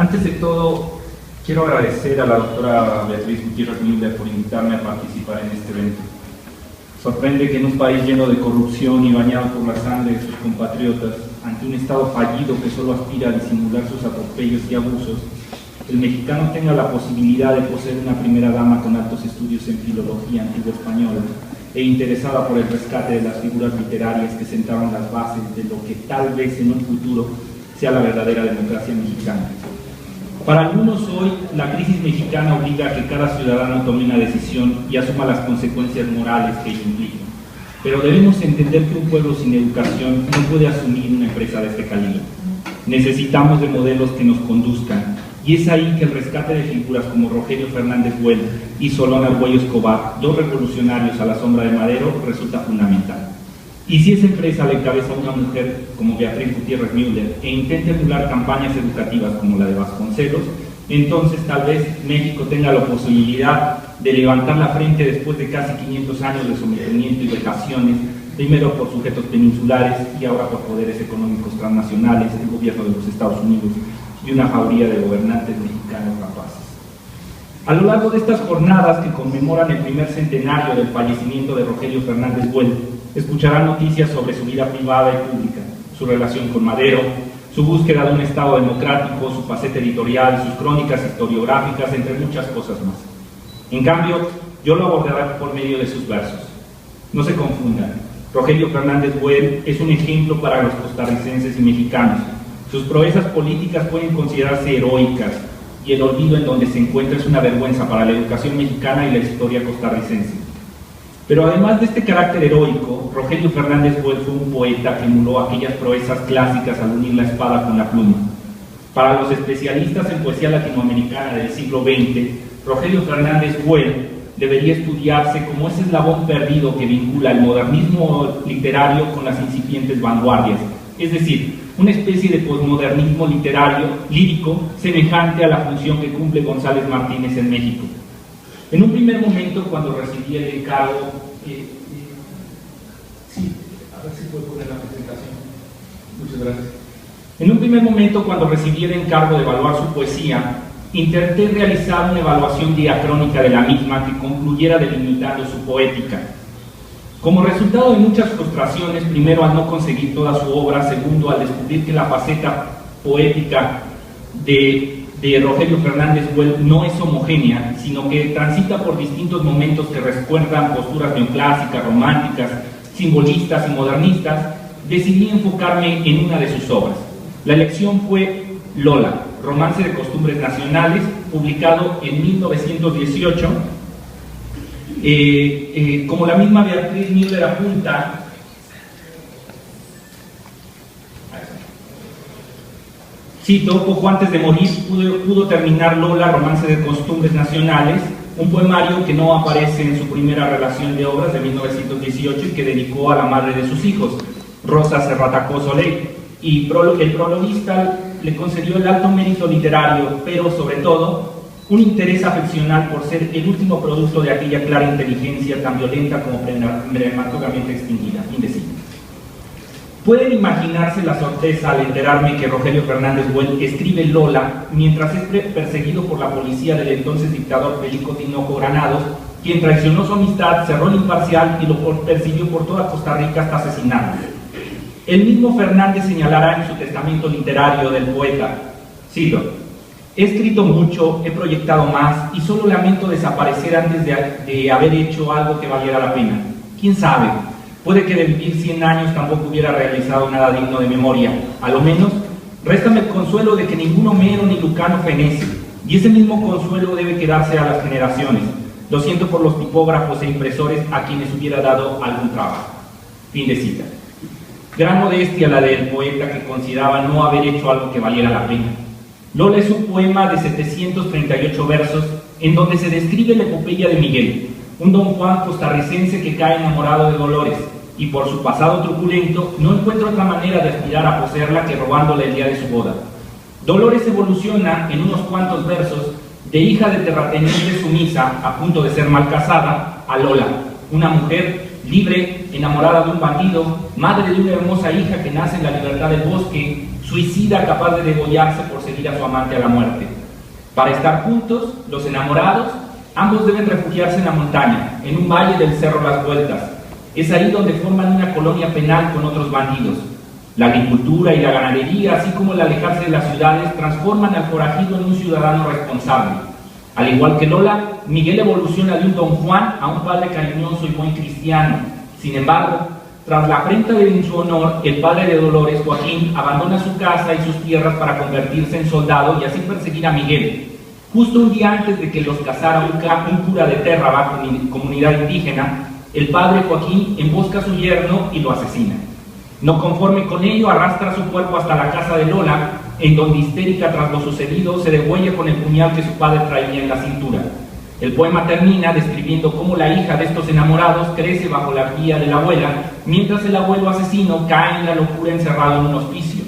Antes de todo, quiero agradecer a la doctora Beatriz Gutiérrez Müller por invitarme a participar en este evento. Sorprende que en un país lleno de corrupción y bañado por la sangre de sus compatriotas, ante un Estado fallido que solo aspira a disimular sus atropellos y abusos, el mexicano tenga la posibilidad de poseer una primera dama con altos estudios en filología antigua española e interesada por el rescate de las figuras literarias que sentaron las bases de lo que tal vez en un futuro sea la verdadera democracia mexicana. Para algunos hoy, la crisis mexicana obliga a que cada ciudadano tome una decisión y asuma las consecuencias morales que ello implica. Pero debemos entender que un pueblo sin educación no puede asumir una empresa de este calibre. Necesitamos de modelos que nos conduzcan, y es ahí que el rescate de figuras como Rogelio Fernández Buell y Solón Argüello Escobar, dos revolucionarios a la sombra de Madero, resulta fundamental. Y si esa empresa la encabeza una mujer como Beatriz Gutiérrez Müller e intenta emular campañas educativas como la de Vasconcelos, entonces tal vez México tenga la posibilidad de levantar la frente después de casi 500 años de sometimiento y vejaciones, primero por sujetos peninsulares y ahora por poderes económicos transnacionales, el gobierno de los Estados Unidos y una jauría de gobernantes mexicanos rapaces. A lo largo de estas jornadas que conmemoran el primer centenario del fallecimiento de Rogelio Fernández Buell, escucharán noticias sobre su vida privada y pública, su relación con Madero, su búsqueda de un Estado democrático, su faceta editorial, sus crónicas historiográficas, entre muchas cosas más. En cambio, yo lo abordaré por medio de sus versos. No se confundan, Rogelio Fernández Buell es un ejemplo para los costarricenses y mexicanos. Sus proezas políticas pueden considerarse heroicas y el olvido en donde se encuentra es una vergüenza para la educación mexicana y la historia costarricense. Pero además de este carácter heroico, Rogelio Fernández Buell fue un poeta que emuló aquellas proezas clásicas al unir la espada con la pluma. Para los especialistas en poesía latinoamericana del siglo XX, Rogelio Fernández Buell debería estudiarse como ese eslabón perdido que vincula el modernismo literario con las incipientes vanguardias, es decir, una especie de posmodernismo literario, lírico, semejante a la función que cumple González Martínez en México. En un primer momento, cuando recibí el encargo, a ver si puedo poner la presentación. Muchas gracias. En un primer momento, cuando recibí el encargo de evaluar su poesía, intenté realizar una evaluación diacrónica de la misma que concluyera delimitando su poética. Como resultado de muchas frustraciones, primero al no conseguir toda su obra, segundo al descubrir que la faceta poética de Rogelio Fernández Buell no es homogénea, sino que transita por distintos momentos que recuerdan posturas neoclásicas, románticas, simbolistas y modernistas, decidí enfocarme en una de sus obras. La elección fue Lola, romance de costumbres nacionales, publicado en 1918. Como la misma Beatriz Müller apunta, cito, poco antes de morir pudo terminar Lola, romance de costumbres nacionales, un poemario que no aparece en su primera relación de obras de 1918 y que dedicó a la madre de sus hijos, Rosa Serratacó Soler, y el prologuista le concedió el alto mérito literario, pero sobre todo un interés afeccional por ser el último producto de aquella clara inteligencia tan violenta como prematuramente extinguida. Fin de cita. Pueden imaginarse la sorpresa al enterarme que Rogelio Fernández Buell escribe Lola mientras es perseguido por la policía del entonces dictador Felipe Tinoco Granados, quien traicionó su amistad, cerró el Imparcial y lo persiguió por toda Costa Rica hasta asesinarlo. El mismo Fernández señalará en su testamento literario del poeta, cito, he escrito mucho, he proyectado más y solo lamento desaparecer antes de haber hecho algo que valiera la pena. ¿Quién sabe? Puede que de vivir 100 años tampoco hubiera realizado nada digno de memoria. A lo menos, réstame el consuelo de que ningún Homero ni Lucano fenece, y ese mismo consuelo debe quedarse a las generaciones. Lo siento por los tipógrafos e impresores a quienes hubiera dado algún trabajo. Fin de cita. Gran modestia la del poeta que consideraba no haber hecho algo que valiera la pena. Lola es un poema de 738 versos en donde se describe la epopeya de Miguel, un don Juan costarricense que cae enamorado de Dolores y por su pasado truculento no encuentra otra manera de aspirar a poseerla que robándole el día de su boda. Dolores evoluciona en unos cuantos versos de hija de terrateniente sumisa a punto de ser mal casada a Lola, una mujer libre, enamorada de un bandido, madre de una hermosa hija que nace en la libertad del bosque, suicida capaz de degollarse por seguir a su amante a la muerte. Para estar juntos, los enamorados, ambos deben refugiarse en la montaña, en un valle del Cerro Las Vueltas. Es ahí donde forman una colonia penal con otros bandidos. La agricultura y la ganadería, así como el alejarse de las ciudades, transforman al forajido en un ciudadano responsable. Al igual que Lola, Miguel evoluciona de un don Juan a un padre cariñoso y buen cristiano. Sin embargo, tras la afrenta en su honor, el padre de Dolores, Joaquín, abandona su casa y sus tierras para convertirse en soldado y así perseguir a Miguel. Justo un día antes de que los casara un cura de Térraba, comunidad indígena, el padre Joaquín embosca a su yerno y lo asesina. No conforme con ello, arrastra su cuerpo hasta la casa de Lola, en donde, histérica tras lo sucedido, se degüella con el puñal que su padre traía en la cintura. El poema termina describiendo cómo la hija de estos enamorados crece bajo la guía de la abuela, mientras el abuelo asesino cae en la locura encerrado en un hospicio.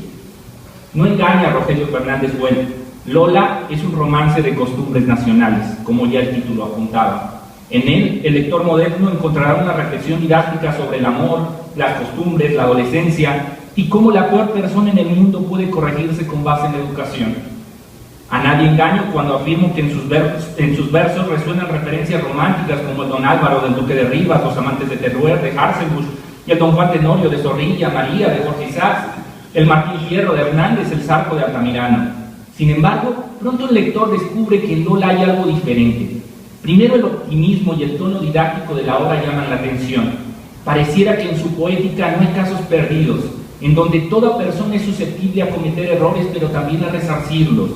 No engaña a Rogelio Fernández Bueno. Lola es un romance de costumbres nacionales, como ya el título apuntaba. En él, el lector moderno encontrará una reflexión didáctica sobre el amor, las costumbres, la adolescencia y cómo la peor persona en el mundo puede corregirse con base en la educación. A nadie engaño cuando afirmo que en sus versos resuenan referencias románticas como el Don Álvaro del Duque de Rivas, los amantes de Teruel, de Hartzenbusch, y el Don Juan Tenorio de Zorrilla, María de Jorge Isaacs, el Martín Fierro de Hernández, el Zarco de Altamirano. Sin embargo, pronto el lector descubre que en Lola hay algo diferente. Primero, el optimismo y el tono didáctico de la obra llaman la atención. Pareciera que en su poética no hay casos perdidos, en donde toda persona es susceptible a cometer errores, pero también a resarcirlos.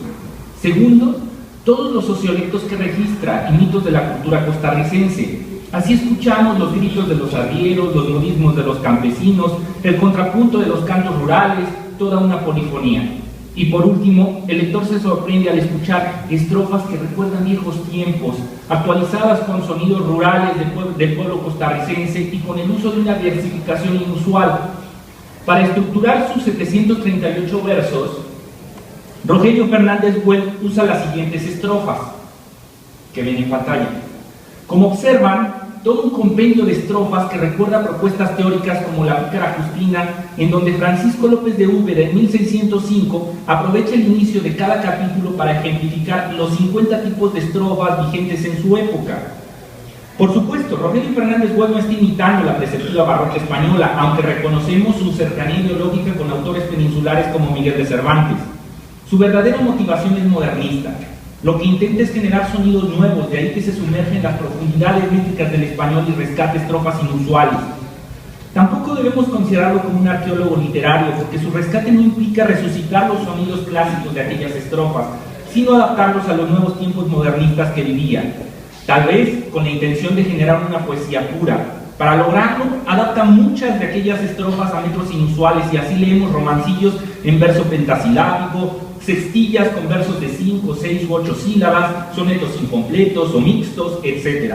Segundo, todos los sociolectos que registra y mitos de la cultura costarricense. Así escuchamos los gritos de los arrieros, los modismos de los campesinos, el contrapunto de los cantos rurales, toda una polifonía. Y por último, el lector se sorprende al escuchar estrofas que recuerdan viejos tiempos, actualizadas con sonidos rurales del pueblo costarricense y con el uso de una diversificación inusual. Para estructurar sus 738 versos, Rogelio Fernández Güell usa las siguientes estrofas, que ven en pantalla. Como observan, todo un compendio de estrofas que recuerda propuestas teóricas como la Pícara Justina, en donde Francisco López de Úbeda en 1605 aprovecha el inicio de cada capítulo para ejemplificar los 50 tipos de estrofas vigentes en su época. Por supuesto, Rogelio Fernández Güell no está imitando la preceptiva barroca española, aunque reconocemos su cercanía ideológica con autores peninsulares como Miguel de Cervantes. Su verdadera motivación es modernista. Lo que intenta es generar sonidos nuevos, de ahí que se sumerge en las profundidades métricas del español y rescate estrofas inusuales. Tampoco debemos considerarlo como un arqueólogo literario, porque su rescate no implica resucitar los sonidos clásicos de aquellas estrofas, sino adaptarlos a los nuevos tiempos modernistas que vivía. Tal vez con la intención de generar una poesía pura. Para lograrlo, adapta muchas de aquellas estrofas a metros inusuales y así leemos romancillos en verso pentasilábico, sextillas con versos de 5, 6 u 8 sílabas, sonetos incompletos o mixtos, etc.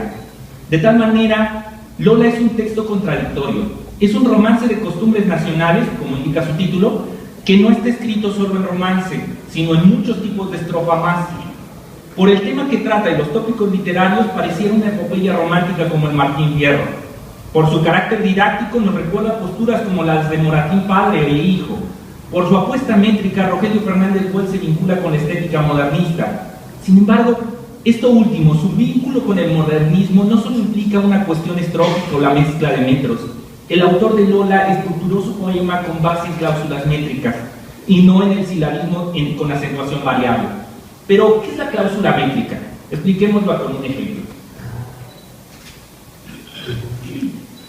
De tal manera, Lola es un texto contradictorio. Es un romance de costumbres nacionales, como indica su título, que no está escrito solo en romance, sino en muchos tipos de estrofa más. Por el tema que trata y los tópicos literarios, pareciera una epopeya romántica como el Martín Fierro. Por su carácter didáctico nos recuerda posturas como las de Moratín padre e hijo. Por su apuesta métrica, Rogelio Fernández Güell se vincula con la estética modernista. Sin embargo, esto último, su vínculo con el modernismo, no solo implica una cuestión estrófica o la mezcla de metros. El autor de Lola estructuró su poema con base en cláusulas métricas y no en el silabismo con acentuación variable. Pero, ¿qué es la cláusula métrica? Expliquémoslo con un ejemplo.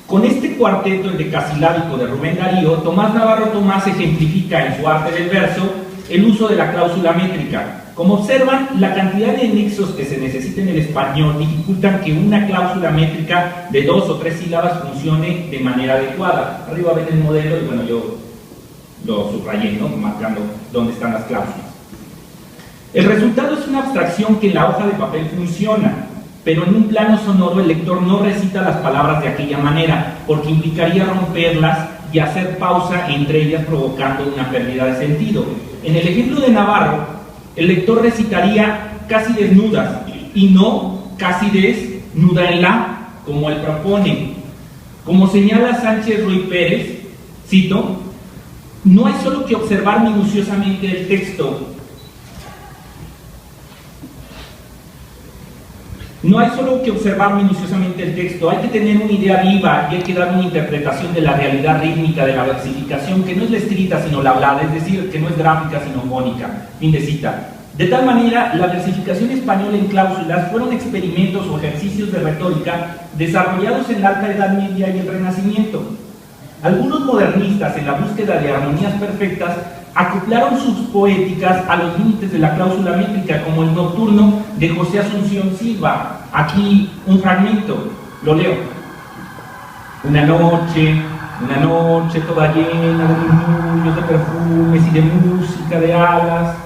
Con este cuarteto, el decasilábico de Rubén Darío, Tomás Navarro Tomás ejemplifica en su arte del verso el uso de la cláusula métrica. Como observan, la cantidad de nexos que se necesita en el español dificultan que una cláusula métrica de 2 o 3 sílabas funcione de manera adecuada. Arriba ven el modelo y bueno, yo lo subrayé, ¿no? Marcando dónde están las cláusulas. El resultado es una abstracción que en la hoja de papel funciona, pero en un plano sonoro el lector no recita las palabras de aquella manera, porque implicaría romperlas y hacer pausa entre ellas, provocando una pérdida de sentido. En el ejemplo de Navarro, el lector recitaría casi desnudas, y no casi desnuda en la, como él propone. Como señala Sánchez Ruiz Pérez, cito, no hay solo que observar minuciosamente el texto. No hay solo que observar minuciosamente el texto, hay que tener una idea viva y hay que dar una interpretación de la realidad rítmica de la versificación, que no es la escrita sino la hablada, es decir, que no es gráfica sino fónica. Fin de cita. De tal manera, la versificación española en cláusulas fueron experimentos o ejercicios de retórica desarrollados en la Alta Edad Media y el Renacimiento. Algunos modernistas, en la búsqueda de armonías perfectas, acoplaron sus poéticas a los límites de la cláusula métrica, como el Nocturno de José Asunción Silva. Aquí un fragmento, lo leo. Una noche toda llena de murmullos de perfumes y de música de alas,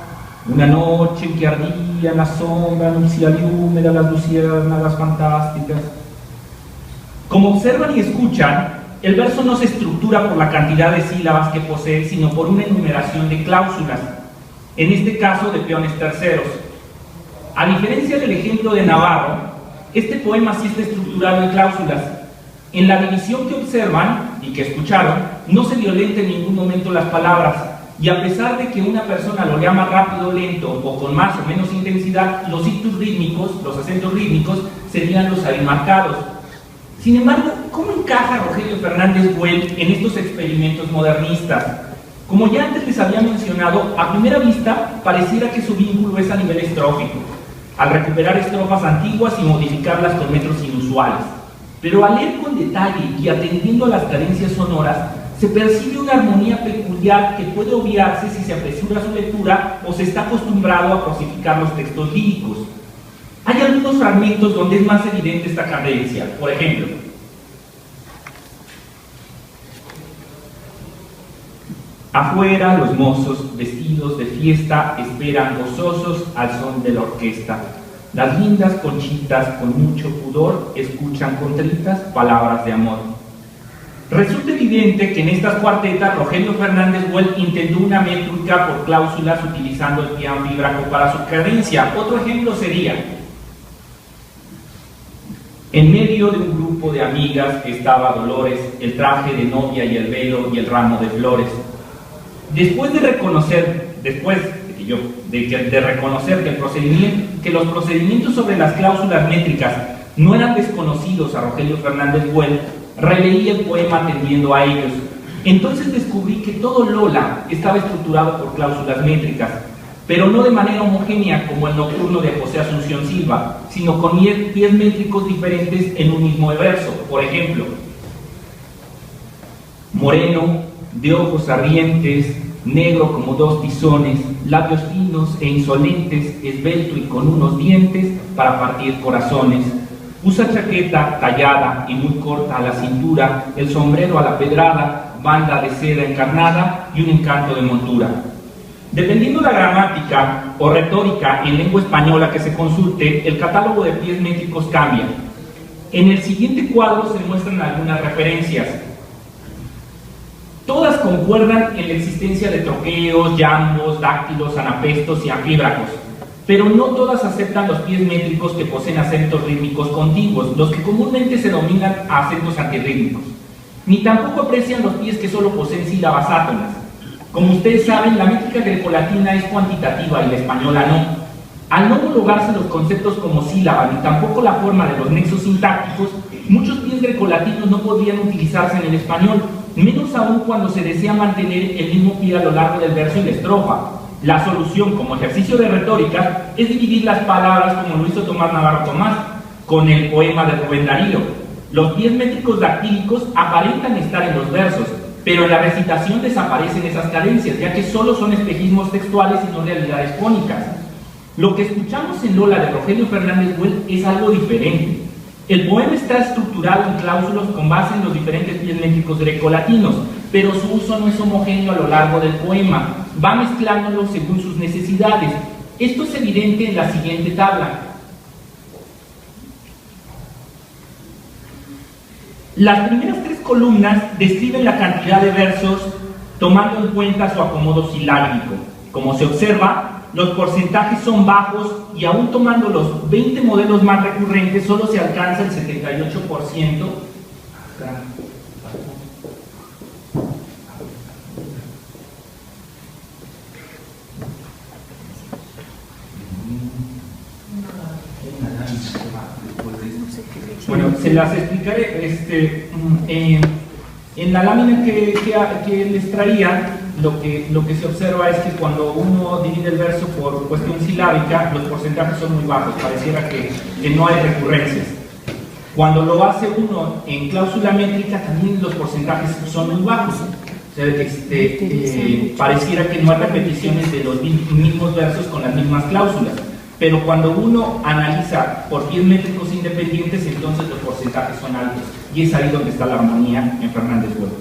una noche en que ardían la sombra nupcial y húmeda las luciérnagas fantásticas. Como observan y escuchan, el verso no se estructura por la cantidad de sílabas que posee, sino por una enumeración de cláusulas, en este caso de peones terceros. A diferencia del ejemplo de Navarro, este poema sí está estructurado en cláusulas. En la división que observan y que escucharon, no se violenta en ningún momento las palabras, y a pesar de que una persona lo lea más rápido o lento, o con más o menos intensidad, los ictus rítmicos, los acentos rítmicos, serían los ahí marcados. Sin embargo, ¿cómo encaja Rogelio Fernández Güell en estos experimentos modernistas? Como ya antes les había mencionado, a primera vista pareciera que su vínculo es a nivel estrófico, al recuperar estrofas antiguas y modificarlas con metros inusuales. Pero al leer con detalle y atendiendo a las cadencias sonoras, se percibe una armonía peculiar que puede obviarse si se apresura su lectura o se está acostumbrado a cosificar los textos líricos. Hay algunos fragmentos donde es más evidente esta cadencia. Por ejemplo, afuera los mozos vestidos de fiesta esperan gozosos al son de la orquesta. Las lindas conchitas con mucho pudor escuchan contritas palabras de amor. Resulta evidente que en estas cuartetas Rogelio Fernández Güell intentó una métrica por cláusulas utilizando el piano víbraco para su cadencia. Otro ejemplo sería: en medio de un grupo de amigas estaba Dolores, el traje de novia y el velo y el ramo de flores. Después de reconocer que los procedimientos sobre las cláusulas métricas no eran desconocidos a Rogelio Fernández Güell, releí el poema atendiendo a ellos. Entonces descubrí que todo Lola estaba estructurado por cláusulas métricas, pero no de manera homogénea como el Nocturno de José Asunción Silva, sino con 10 métricos diferentes en un mismo verso. Por ejemplo, moreno, de ojos ardientes, negro como dos tizones, labios finos e insolentes, esbelto y con unos dientes para partir corazones. Usa chaqueta tallada y muy corta a la cintura, el sombrero a la pedrada, banda de seda encarnada y un encanto de montura. Dependiendo la gramática o retórica en lengua española que se consulte, el catálogo de pies métricos cambia. En el siguiente cuadro se muestran algunas referencias. Todas concuerdan en la existencia de troqueos, llambos, dáctilos, anapestos y anfíbracos, pero no todas aceptan los pies métricos que poseen acentos rítmicos contiguos, los que comúnmente se denominan acentos antirrítmicos, ni tampoco aprecian los pies que solo poseen sílabas átonas. Como ustedes saben, la métrica grecolatina es cuantitativa y la española no. Al no homologarse los conceptos como sílaba ni tampoco la forma de los nexos sintácticos, muchos pies grecolatinos no podrían utilizarse en el español, menos aún cuando se desea mantener el mismo pie a lo largo del verso y la estrofa. La solución, como ejercicio de retórica, es dividir las palabras como lo hizo Tomás Navarro Tomás con el poema de Rubén Darío. Los pies métricos dactílicos aparentan estar en los versos, pero en la recitación desaparecen esas cadencias, ya que solo son espejismos textuales y no realidades fónicas. Lo que escuchamos en Lola de Rogelio Fernández Güell es algo diferente. El poema está estructurado en cláusulas con base en los diferentes pies métricos grecolatinos, pero su uso no es homogéneo a lo largo del poema, va mezclándolos según sus necesidades. Esto es evidente en la siguiente tabla. Las primeras 3 columnas describen la cantidad de versos tomando en cuenta su acomodo silábico. Como se observa, los porcentajes son bajos y aún tomando los 20 modelos más recurrentes solo se alcanza el 78% Bueno, se las explicaré. En la lámina que les traía, lo que se observa es que cuando uno divide el verso por cuestión silábica, los porcentajes son muy bajos, pareciera que no hay recurrencias. Cuando lo hace uno en cláusula métrica, también los porcentajes son muy bajos. O sea, pareciera que no hay repeticiones de los mismos versos con las mismas cláusulas. Pero cuando uno analiza por pies métricos independientes, entonces los porcentajes son altos. Y es ahí donde está la armonía en Fernández Güell.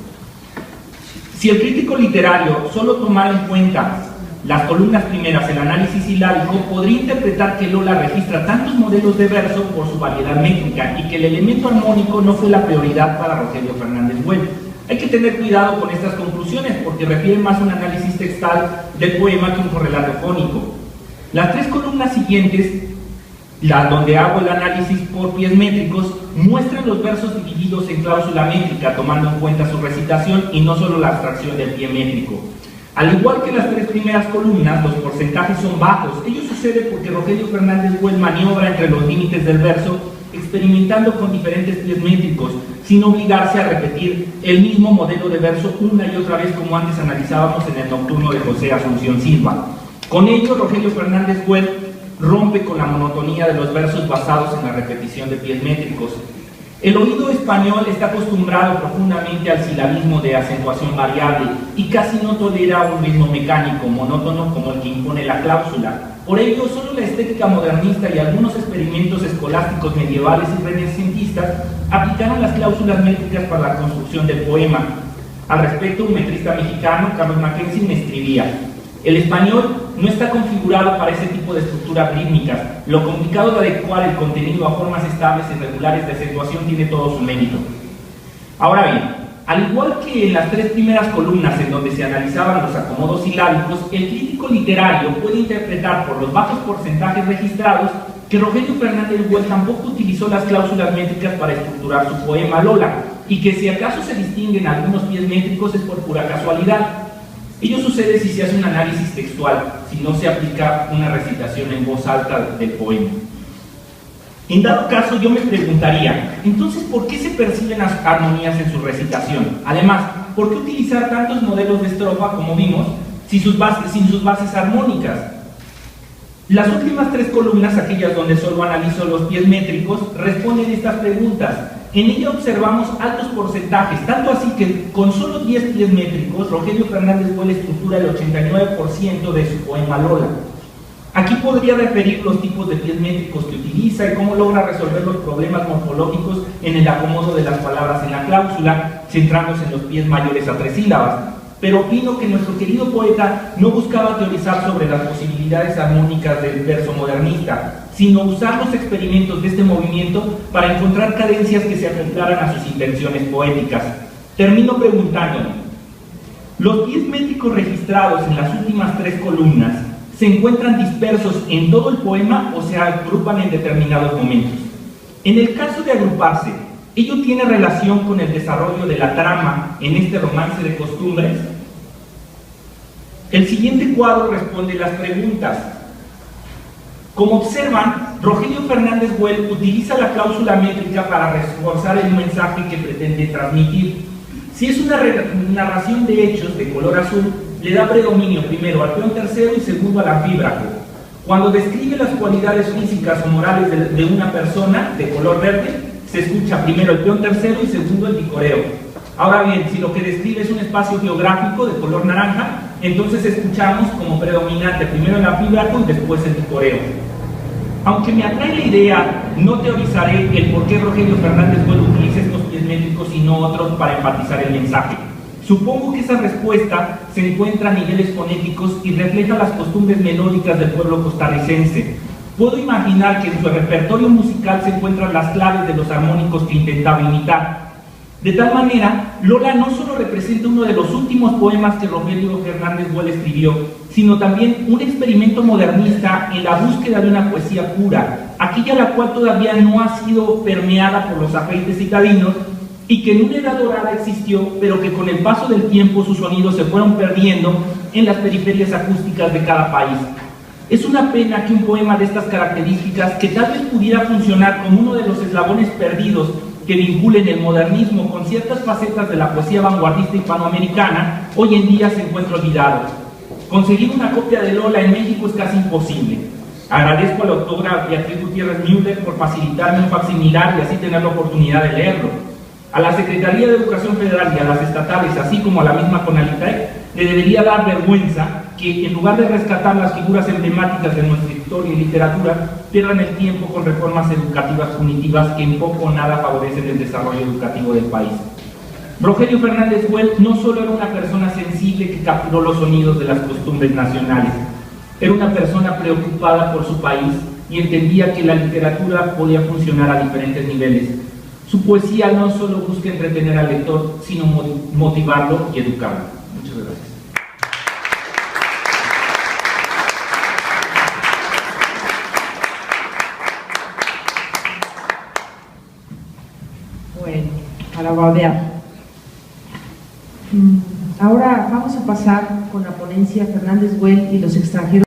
Si el crítico literario solo tomara en cuenta las columnas primeras, el análisis silábico, podría interpretar que Lola registra tantos modelos de verso por su variedad métrica y que el elemento armónico no fue la prioridad para Rogelio Fernández Güell. Hay que tener cuidado con estas conclusiones porque refieren más un análisis textal del poema que un correlato fónico. Las tres columnas siguientes, donde hago el análisis por pies métricos, muestran los versos divididos en cláusula métrica, tomando en cuenta su recitación y no solo la abstracción del pie métrico. Al igual que las tres primeras columnas, los porcentajes son bajos. Ello sucede porque Rogelio Fernández Güell maniobra entre los límites del verso, experimentando con diferentes pies métricos, sin obligarse a repetir el mismo modelo de verso una y otra vez como antes analizábamos en el nocturno de José Asunción Silva. Con ello, Rogelio Fernández Güell rompe con la monotonía de los versos basados en la repetición de pies métricos. El oído español está acostumbrado profundamente al silabismo de acentuación variable y casi no tolera un ritmo mecánico, monótono como el que impone la cláusula. Por ello, solo la estética modernista y algunos experimentos escolásticos medievales y renacentistas aplicaron las cláusulas métricas para la construcción del poema. Al respecto, un metrista mexicano, Carlos Mackenzie, me escribía: el español no está configurado para ese tipo de estructuras rítmicas. Lo complicado de adecuar el contenido a formas estables y regulares de acentuación tiene todo su mérito. Ahora bien, al igual que en las tres primeras columnas en donde se analizaban los acomodos silábicos, el crítico literario puede interpretar por los bajos porcentajes registrados que Rogelio Fernández Güell tampoco utilizó las cláusulas métricas para estructurar su poema Lola, y que si acaso se distinguen algunos pies métricos es por pura casualidad. Ello sucede si se hace un análisis textual, si no se aplica una recitación en voz alta del poema. En dado caso, yo me preguntaría, entonces, ¿por qué se perciben las armonías en su recitación? Además, ¿por qué utilizar tantos modelos de estrofa, como vimos, sin sus bases armónicas? Las últimas tres columnas, aquellas donde solo analizo los pies métricos, responden estas preguntas. En ella observamos altos porcentajes, tanto así que con solo 10 pies métricos, Rogelio Fernández Güell estructura el 89% de su poema Lola. Aquí podría referir los tipos de pies métricos que utiliza y cómo logra resolver los problemas morfológicos en el acomodo de las palabras en la cláusula, centrándose en los pies mayores a 3 sílabas. Pero opino que nuestro querido poeta no buscaba teorizar sobre las posibilidades armónicas del verso modernista, sino usar los experimentos de este movimiento para encontrar cadencias que se acoplaran a sus intenciones poéticas. Termino preguntándome, ¿los pies métricos registrados en las últimas tres columnas se encuentran dispersos en todo el poema o se agrupan en determinados momentos? En el caso de agruparse, ¿ello tiene relación con el desarrollo de la trama en este romance de costumbres? El siguiente cuadro responde las preguntas. Como observan, Rogelio Fernández Güell utiliza la cláusula métrica para reforzar el mensaje que pretende transmitir. Si es una narración de hechos de color azul, le da predominio primero al peón tercero y segundo al anfíbraco. Cuando describe las cualidades físicas o morales de una persona de color verde, se escucha primero el peón tercero y segundo el dicoreo. Ahora bien, si lo que describe es un espacio geográfico de color naranja, entonces escuchamos como predominante primero el anfíbraco y después el dicoreo. Aunque me atrae la idea, no teorizaré el por qué Rogelio Fernández Güell utiliza estos pies métricos y no otros para enfatizar el mensaje. Supongo que esa respuesta se encuentra a niveles fonéticos y refleja las costumbres melódicas del pueblo costarricense. Puedo imaginar que en su repertorio musical se encuentran las claves de los armónicos que intentaba imitar. De tal manera, Lola no solo representa uno de los últimos poemas que Rogelio Fernández Güell escribió, sino también un experimento modernista en la búsqueda de una poesía pura, aquella la cual todavía no ha sido permeada por los afeites citadinos y que en una edad dorada existió, pero que con el paso del tiempo sus sonidos se fueron perdiendo en las periferias acústicas de cada país. Es una pena que un poema de estas características, que tal vez pudiera funcionar como uno de los eslabones perdidos que vinculen el modernismo con ciertas facetas de la poesía vanguardista hispanoamericana, hoy en día se encuentra olvidado. Conseguir una copia de Lola en México es casi imposible. Agradezco a la autora Beatriz Gutiérrez Müller por facilitarme un facsimilar y así tener la oportunidad de leerlo. A la Secretaría de Educación Federal y a las estatales, así como a la misma CONALITEC, le debería dar vergüenza que, en lugar de rescatar las figuras emblemáticas de nuestra historia y literatura, pierdan el tiempo con reformas educativas punitivas que en poco o nada favorecen el desarrollo educativo del país. Rogelio Fernández Güell no solo era una persona sensible que capturó los sonidos de las costumbres nacionales, era una persona preocupada por su país y entendía que la literatura podía funcionar a diferentes niveles. Su poesía no solo busca entretener al lector, sino motivarlo y educarlo. Muchas gracias. Bueno, para babear. Ahora vamos a pasar con la ponencia Fernández Güell y los extranjeros.